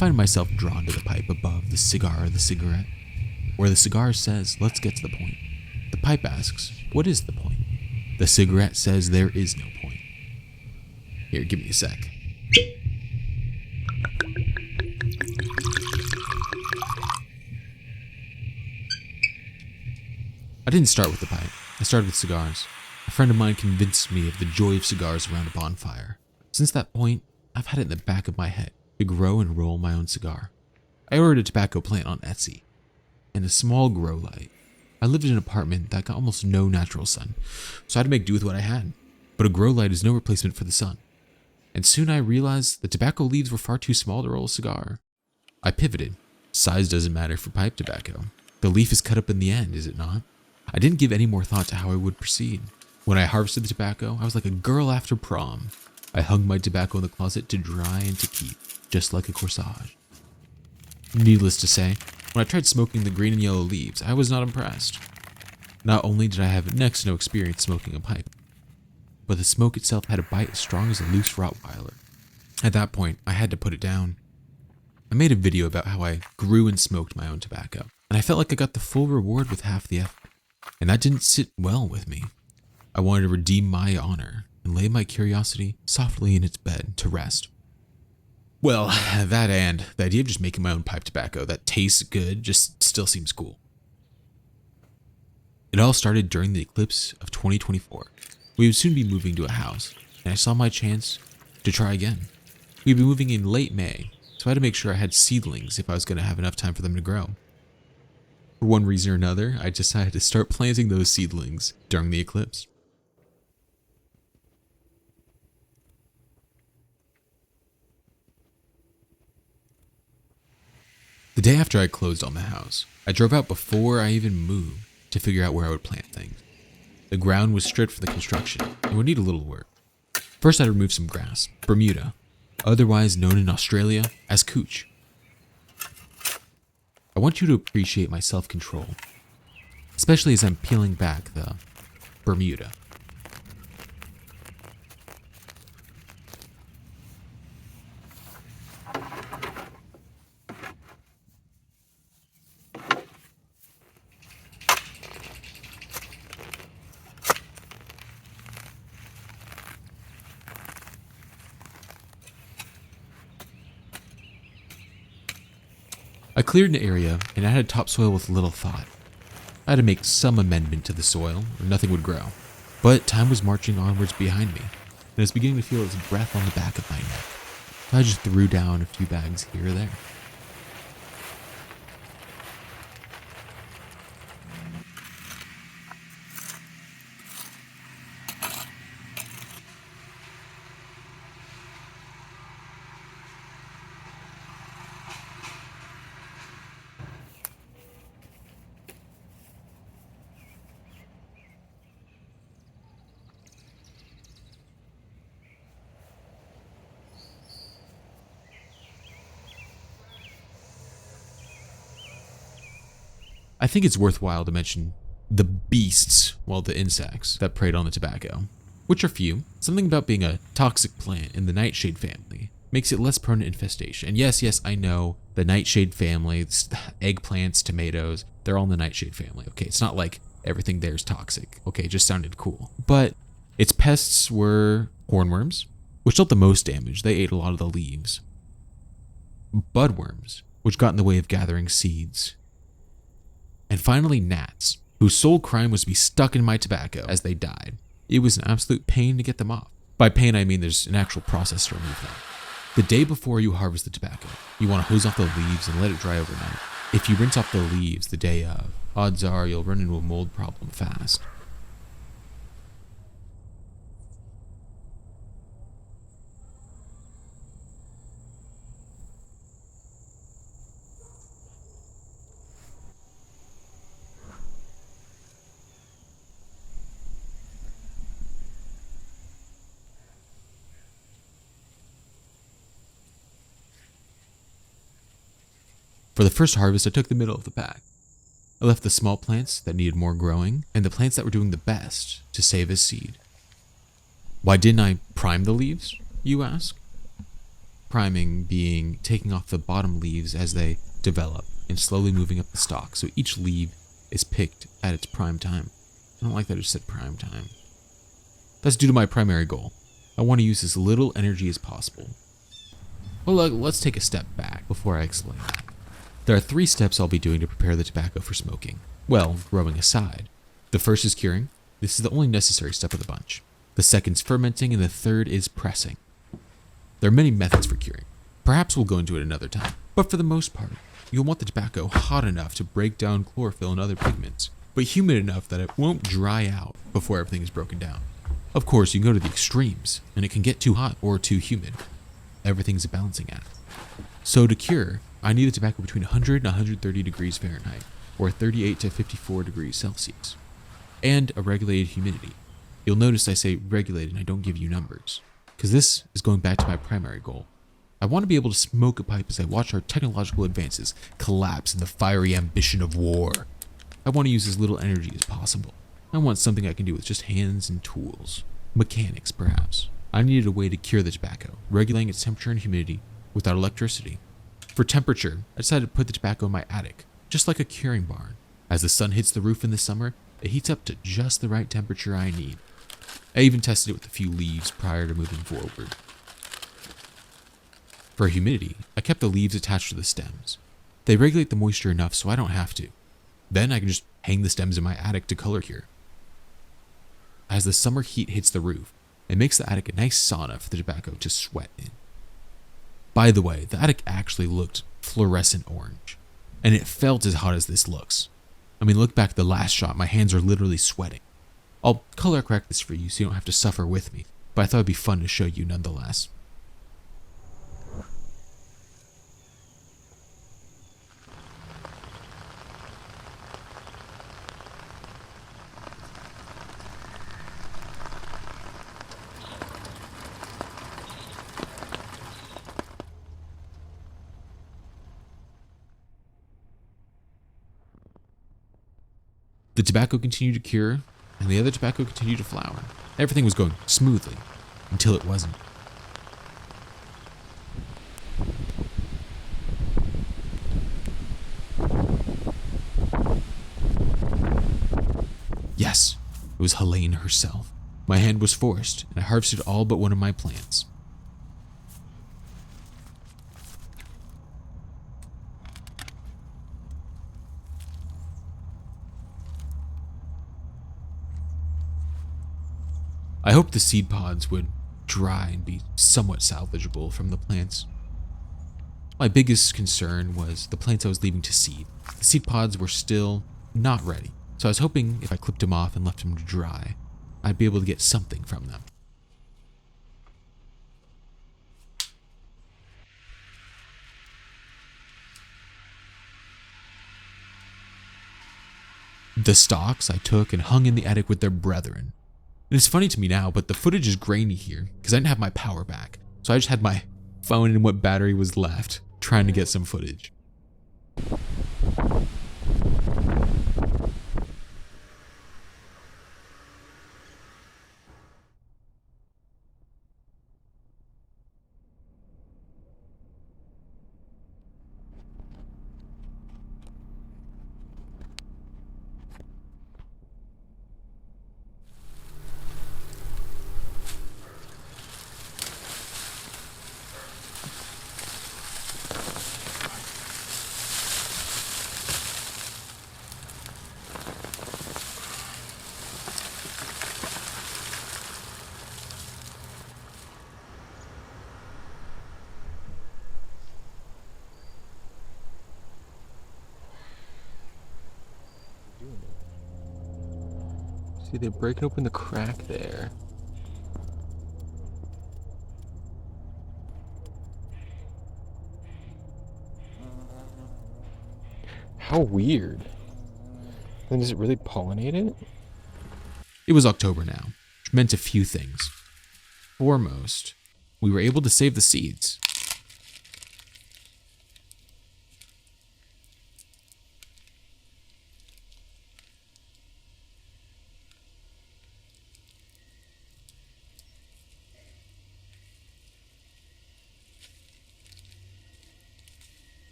find myself drawn to the pipe above the cigar or the cigarette, where the cigar says, let's get to the point. The pipe asks, what is the point? The cigarette says there is no point. Here, give me a sec. I didn't start with the pipe. I started with cigars. A friend of mine convinced me of the joy of cigars around a bonfire. Since that point, I've had it in the back of my head to grow and roll my own cigar. I ordered a tobacco plant on Etsy and a small grow light. I lived in an apartment that got almost no natural sun, so I had to make do with what I had. But a grow light is no replacement for the sun. And soon I realized the tobacco leaves were far too small to roll a cigar. I pivoted. Size doesn't matter for pipe tobacco. The leaf is cut up in the end, is it not? I didn't give any more thought to how I would proceed. When I harvested the tobacco, I was like a girl after prom. I hung my tobacco in the closet to dry and to keep, just like a corsage. Needless to say, when I tried smoking the green and yellow leaves, I was not impressed. Not only did I have next to no experience smoking a pipe, but the smoke itself had a bite as strong as a loose Rottweiler. At that point, I had to put it down. I made a video about how I grew and smoked my own tobacco, and I felt like I got the full reward with half the effort. And that didn't sit well with me. I wanted to redeem my honor and lay my curiosity softly in its bed to rest. Well, that and the idea of just making my own pipe tobacco that tastes good just still seems cool. It all started during the eclipse of 2024. We would soon be moving to a house, and I saw my chance to try again. We'd be moving in late May, so I had to make sure I had seedlings if I was going to have enough time for them to grow. For one reason or another, I decided to start planting those seedlings during the eclipse. The day after I closed on the house, I drove out before I even moved to figure out where I would plant things. The ground was stripped for the construction and would need a little work. First, I'd remove some grass, Bermuda, otherwise known in Australia as cooch. I want you to appreciate my self-control, especially as I'm peeling back the Bermuda. I cleared an area and added topsoil with little thought. I had to make some amendment to the soil or nothing would grow. But time was marching onwards behind me, and I was beginning to feel its breath on the back of my neck. So I just threw down a few bags here or there. I think it's worthwhile to mention the beasts, well, the insects that preyed on the tobacco, which are few. Something about being a toxic plant in the nightshade family makes it less prone to infestation. And yes, I know the nightshade family, eggplants, tomatoes, they're all in the nightshade family. Okay, it's not like everything there is toxic. Okay, it just sounded cool. But its pests were hornworms, which dealt the most damage. They ate a lot of the leaves. Budworms, which got in the way of gathering seeds. And finally, gnats, whose sole crime was to be stuck in my tobacco as they died. It was an absolute pain to get them off. By pain, I mean there's an actual process to remove them. The day before you harvest the tobacco, you want to hose off the leaves and let it dry overnight. If you rinse off the leaves the day of, odds are you'll run into a mold problem fast. For the first harvest, I took the middle of the pack. I left the small plants that needed more growing and the plants that were doing the best to save as seed. Why didn't I prime the leaves, you ask? Priming being taking off the bottom leaves as they develop and slowly moving up the stalk, so each leaf is picked at its prime time. I don't like that I just said prime time. That's due to my primary goal. I want to use as little energy as possible. Well, let's take a step back before I explain that. There are 3 steps I'll be doing to prepare the tobacco for smoking. Well, growing aside. The first is curing. This is the only necessary step of the bunch. The second's fermenting, and the third is pressing. There are many methods for curing. Perhaps we'll go into it another time. But for the most part, you'll want the tobacco hot enough to break down chlorophyll and other pigments, but humid enough that it won't dry out before everything is broken down. Of course, you can go to the extremes, and it can get too hot or too humid. Everything's a balancing act. So to cure, I need the tobacco between 100 and 130 degrees Fahrenheit, or 38 to 54 degrees Celsius, and a regulated humidity. You'll notice I say regulated and I don't give you numbers, because this is going back to my primary goal. I want to be able to smoke a pipe as I watch our technological advances collapse in the fiery ambition of war. I want to use as little energy as possible. I want something I can do with just hands and tools. Mechanics, perhaps. I needed a way to cure the tobacco, regulating its temperature and humidity without electricity. For temperature, I decided to put the tobacco in my attic, just like a curing barn. As the sun hits the roof in the summer, it heats up to just the right temperature I need. I even tested it with a few leaves prior to moving forward. For humidity, I kept the leaves attached to the stems. They regulate the moisture enough so I don't have to. Then I can just hang the stems in my attic to color cure. As the summer heat hits the roof, it makes the attic a nice sauna for the tobacco to sweat in. By the way, the attic actually looked fluorescent orange, and it felt as hot as this looks. I mean, look back at the last shot, my hands are literally sweating. I'll color correct this for you so you don't have to suffer with me, but I thought it'd be fun to show you nonetheless. The tobacco continued to cure, and the other tobacco continued to flower. Everything was going smoothly, until it wasn't. Yes, it was Helene herself. My hand was forced, and I harvested all but one of my plants. I hoped the seed pods would dry and be somewhat salvageable from the plants. My biggest concern was the plants I was leaving to seed. The seed pods were still not ready, so I was hoping if I clipped them off and left them to dry, I'd be able to get something from them. The stalks I took and hung in the attic with their brethren. And it's funny to me now, but the footage is grainy here because I didn't have my power back. So I just had my phone and what battery was left trying to get some footage. See, they're breaking open the crack there. How weird. Then does it really pollinate it? It was October now, which meant a few things. Foremost, we were able to save the seeds.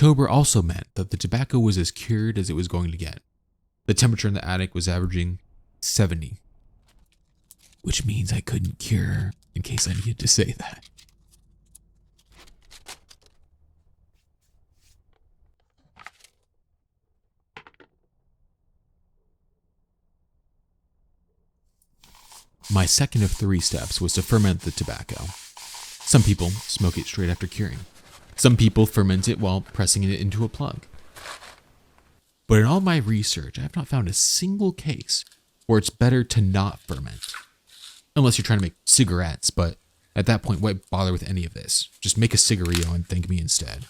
October also meant that the tobacco was as cured as it was going to get. The temperature in the attic was averaging 70, which means I couldn't cure, in case I needed to say that. My second of 3 steps was to ferment the tobacco. Some people smoke it straight after curing. Some people ferment it while pressing it into a plug. But in all my research, I have not found a single case where it's better to not ferment. Unless you're trying to make cigarettes, but at that point, why bother with any of this? Just make a cigarillo and thank me instead.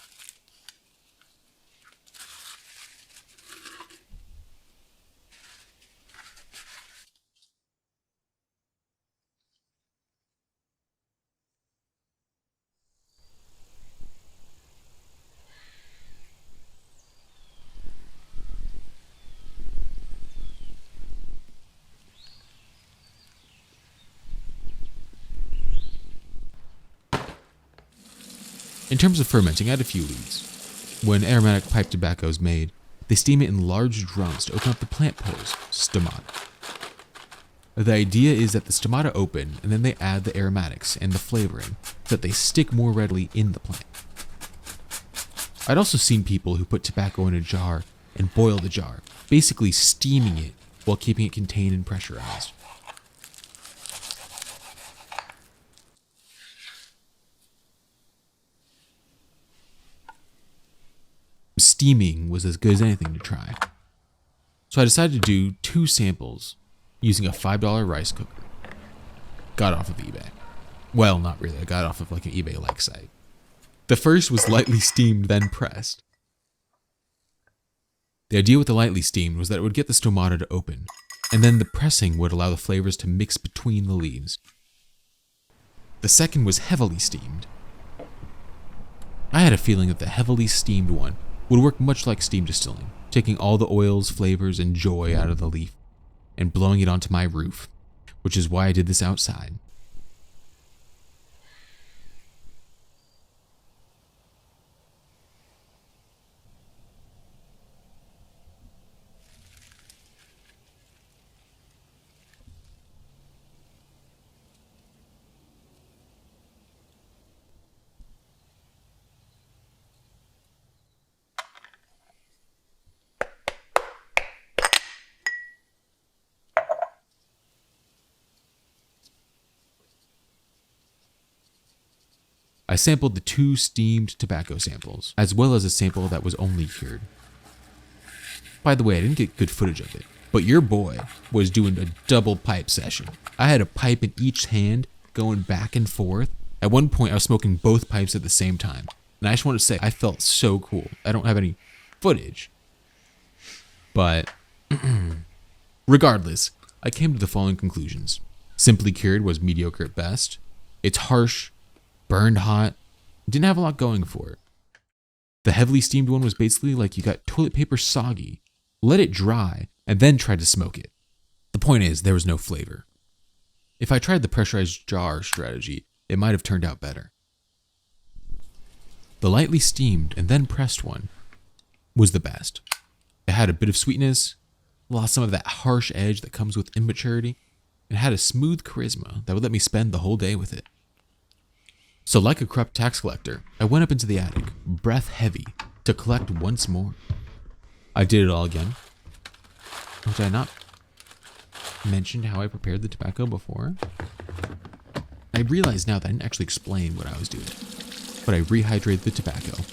In terms of fermenting, I had a few leads. When aromatic pipe tobacco is made, they steam it in large drums to open up the plant pores, stomata. The idea is that the stomata open and then they add the aromatics and the flavoring so that they stick more readily in the plant. I'd also seen people who put tobacco in a jar and boil the jar, basically steaming it while keeping it contained and pressurized. Steaming was as good as anything to try. So I decided to do 2 samples using a $5 rice cooker. Got off of eBay. Well, not really. I got off of like an eBay-like site. The first was lightly steamed, then pressed. The idea with the lightly steamed was that it would get the stomata to open, and then the pressing would allow the flavors to mix between the leaves. The second was heavily steamed. I had a feeling that the heavily steamed one would work much like steam distilling, taking all the oils, flavors, and joy out of the leaf and blowing it onto my roof, which is why I did this outside. I sampled the 2 steamed tobacco samples, as well as a sample that was only cured. By the way, I didn't get good footage of it, but your boy was doing a double pipe session. I had a pipe in each hand, going back and forth. At one point, I was smoking both pipes at the same time, and I just want to say, I felt so cool. I don't have any footage, but regardless, I came to the following conclusions. Simply cured was mediocre at best. It's harsh, burned hot, didn't have a lot going for it. The heavily steamed one was basically like you got toilet paper soggy, let it dry, and then tried to smoke it. The point is, there was no flavor. If I tried the pressurized jar strategy, it might have turned out better. The lightly steamed and then pressed one was the best. It had a bit of sweetness, lost some of that harsh edge that comes with immaturity, and had a smooth charisma that would let me spend the whole day with it. So like a corrupt tax collector, I went up into the attic, breath heavy, to collect once more. I did it all again. Did I not mention how I prepared the tobacco before? I realize now that I didn't actually explain what I was doing, but I rehydrated the tobacco,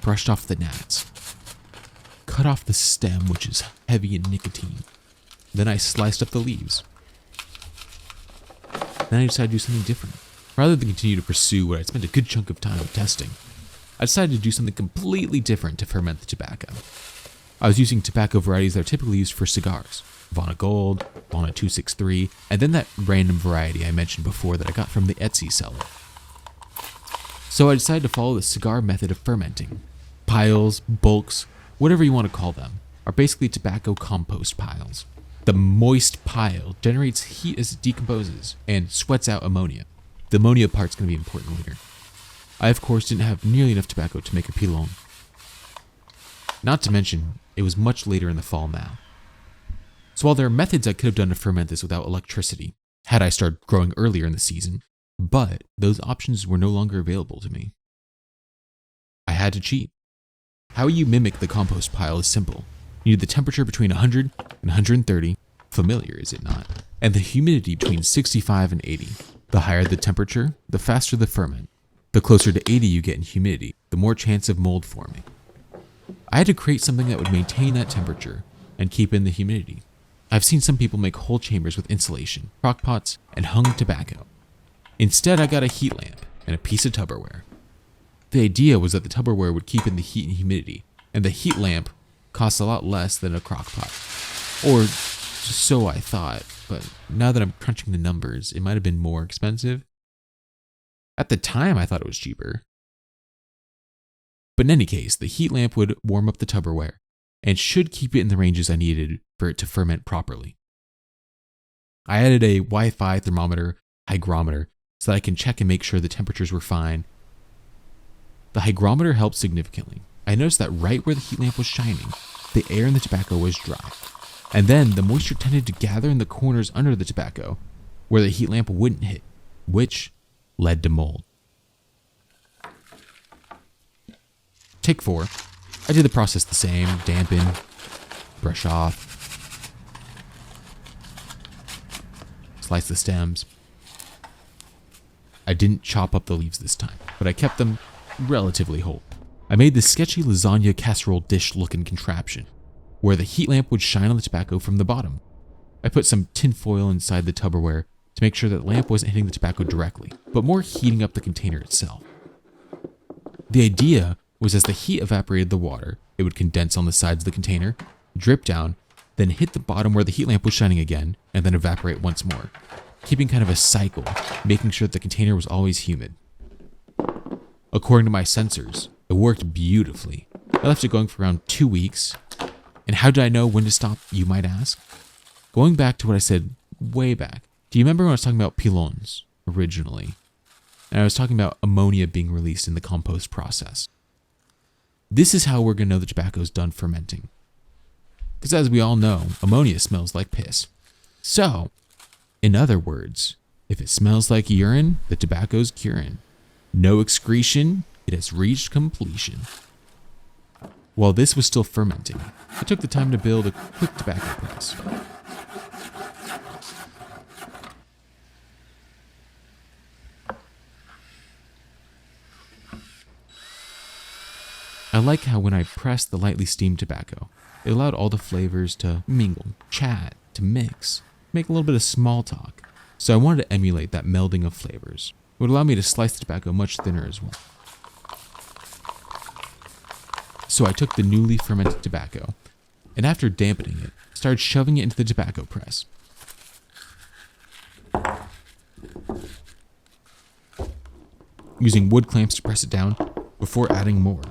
brushed off the gnats, cut off the stem, which is heavy in nicotine. Then I sliced up the leaves. Then I decided to do something different. Rather than continue to pursue what I'd spent a good chunk of time testing, I decided to do something completely different to ferment the tobacco. I was using tobacco varieties that are typically used for cigars. Havana Gold, Havana 263, and then that random variety I mentioned before that I got from the Etsy seller. So I decided to follow the cigar method of fermenting. Piles, bulks, whatever you want to call them, are basically tobacco compost piles. The moist pile generates heat as it decomposes and sweats out ammonia. The ammonia part's going to be important later. I, of course, didn't have nearly enough tobacco to make a pilon. Not to mention, it was much later in the fall now. So while there are methods I could have done to ferment this without electricity, had I started growing earlier in the season, but those options were no longer available to me. I had to cheat. How you mimic the compost pile is simple. You need the temperature between 100 and 130, familiar is it not, and the humidity between 65 and 80. The higher the temperature, the faster the ferment. The closer to 80 you get in humidity, the more chance of mold forming. I had to create something that would maintain that temperature and keep in the humidity. I've seen some people make whole chambers with insulation, crock pots, and hung tobacco. Instead, I got a heat lamp and a piece of Tupperware. The idea was that the Tupperware would keep in the heat and humidity, and the heat lamp costs a lot less than a crock pot. Or so I thought, but now that I'm crunching the numbers, it might have been more expensive. At the time, I thought it was cheaper. But in any case, the heat lamp would warm up the Tupperware and should keep it in the ranges I needed for it to ferment properly. I added a Wi-Fi thermometer, hygrometer, so that I can check and make sure the temperatures were fine. The hygrometer helped significantly. I noticed that right where the heat lamp was shining, the air in the tobacco was dry. And then the moisture tended to gather in the corners under the tobacco, where the heat lamp wouldn't hit, which led to mold. Take 4. I did the process the same, dampen, brush off, slice the stems. I didn't chop up the leaves this time, but I kept them relatively whole. I made this sketchy lasagna casserole dish looking contraption, where the heat lamp would shine on the tobacco from the bottom. I put some tin foil inside the Tupperware to make sure that the lamp wasn't hitting the tobacco directly, but more heating up the container itself. The idea was as the heat evaporated the water, it would condense on the sides of the container, drip down, then hit the bottom where the heat lamp was shining again, and then evaporate once more, keeping kind of a cycle, making sure that the container was always humid. According to my sensors, it worked beautifully. I left it going for around 2 weeks. And how did I know when to stop, you might ask? Going back to what I said way back, do you remember when I was talking about pilons originally? And I was talking about ammonia being released in the compost process. This is how we're going to know the tobacco is done fermenting. Because as we all know, ammonia smells like piss. So, in other words, if it smells like urine, the tobacco's curing. No excretion, it has reached completion. While this was still fermenting, I took the time to build a quick tobacco press. I like how when I pressed the lightly steamed tobacco, it allowed all the flavors to mingle, chat, to mix, make a little bit of small talk. So I wanted to emulate that melding of flavors. It would allow me to slice the tobacco much thinner as well. So I took the newly fermented tobacco, and after dampening it, started shoving it into the tobacco press. Using wood clamps to press it down before adding more.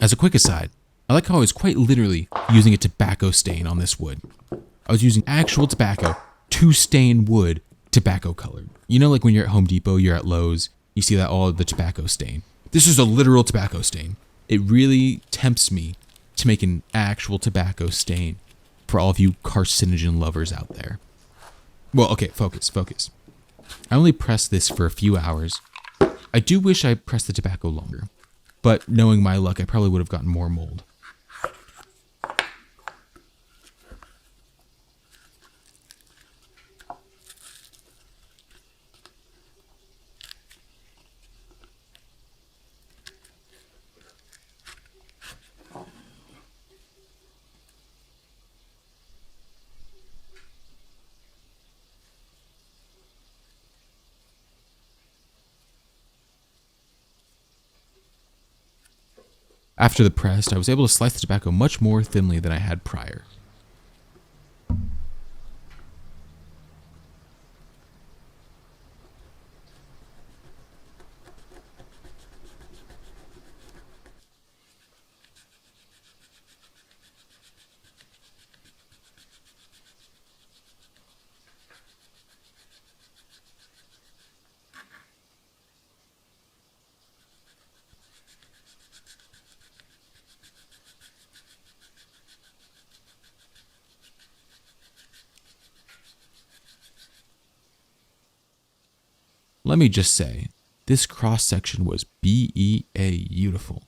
As a quick aside, I like how I was quite literally using a tobacco stain on this wood. I was using actual tobacco to stain wood tobacco colored. You know, like when you're at Home Depot, you're at Lowe's, you see that all of the tobacco stain. This is a literal tobacco stain. It really tempts me to make an actual tobacco stain for all of you carcinogen lovers out there. Well, okay, focus. I only pressed this for a few hours. I do wish I pressed the tobacco longer. But knowing my luck, I probably would have gotten more mold. After the press, I was able to slice the tobacco much more thinly than I had prior. Let me just say, this cross-section was beautiful.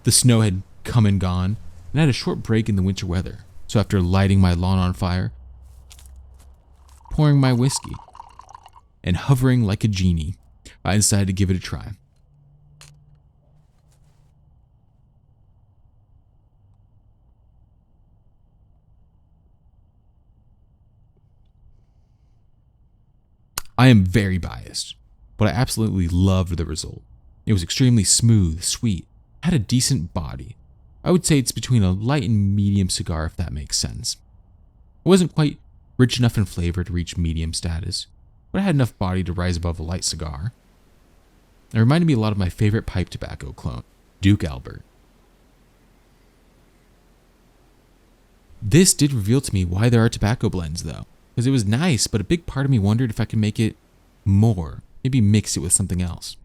The snow had come and gone, and I had a short break in the winter weather. So after lighting my lawn on fire, pouring my whiskey, and hovering like a genie, I decided to give it a try. I am very biased, but I absolutely loved the result. It was extremely smooth, sweet, had a decent body. I would say it's between a light and medium cigar, if that makes sense. It wasn't quite rich enough in flavor to reach medium status, but it had enough body to rise above a light cigar. It reminded me a lot of my favorite pipe tobacco clone, Duke Albert. This did reveal to me why there are tobacco blends though, because it was nice, but a big part of me wondered if I could make it more, maybe mix it with something else.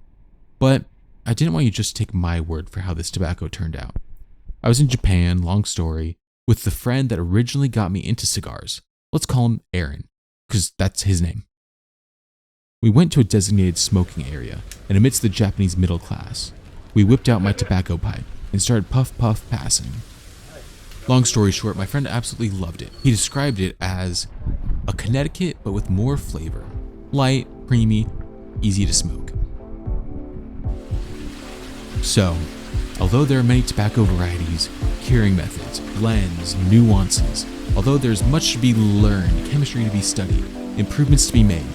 But I didn't want you just to take my word for how this tobacco turned out. I was in Japan, long story, with the friend that originally got me into cigars. Let's call him Aaron, because that's his name. We went to a designated smoking area, and amidst the Japanese middle class, we whipped out my tobacco pipe and started puff passing. Long story short, my friend absolutely loved it. He described it as a Connecticut but with more flavor. Light, creamy, easy to smoke. So, although there are many tobacco varieties, curing methods, blends, nuances, although there's much to be learned, chemistry to be studied, improvements to be made,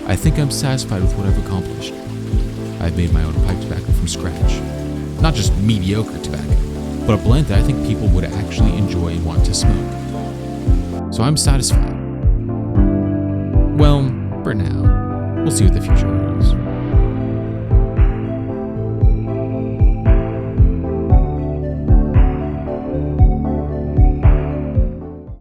I think I'm satisfied with what I've accomplished. I've made my own pipe tobacco from scratch. Not just mediocre tobacco, but a blend that I think people would actually enjoy and want to smoke. So I'm satisfied. Well, for now. We'll see what the future holds.